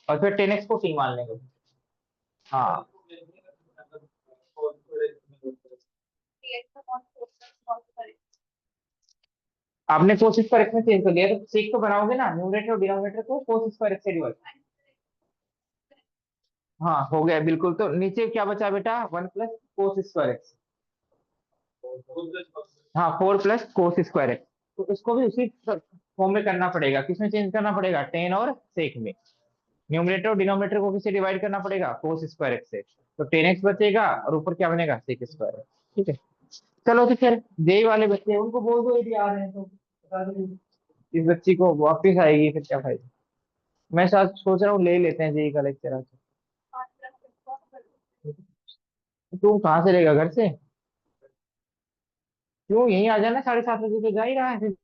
और फिर 10x को t मान लेंगे। हाँ, आपने cos स्क्वायर x में चेंज कर लिया, तो सीख तो बनाओगे ना, न्यूमरेटर और डिनोमिनेटर को cos स्क्वायर x से डिवाइड। हाँ हो गया बिल्कुल, तो नीचे क्या बचा बेटा, 1 + cos स्क्वायर x। हाँ, 4 + cos स्क्वायर x। तो इसको भी उसी फॉर्म में करना पड़ेगा, किसमें चेंज करना पड़ेगा, टेन और सेक में। न्यूमरेटर और डिनोमिनेटर को किससे डिवाइड करना पड़ेगा, cos स्क्वायर x से। तो 10x बचेगा, और ऊपर क्या बनेगा, सेक स्क्वायर। ठीक है, चलो तो फिर जेई वाले बच्चे हैं, उनको बोल दो यदि आ रहे हैं तो बता दो। इस बच्ची को वापस आएगी फिर क्या फायदा। मैं साथ सोच रहा हूँ ले लेते हैं जेई का लेक्चर आज। तू कहाँ से लेगा, घर से? क्यों, यहीं आ जाना, 7:30 बजे तो जा ही रहा है फिर।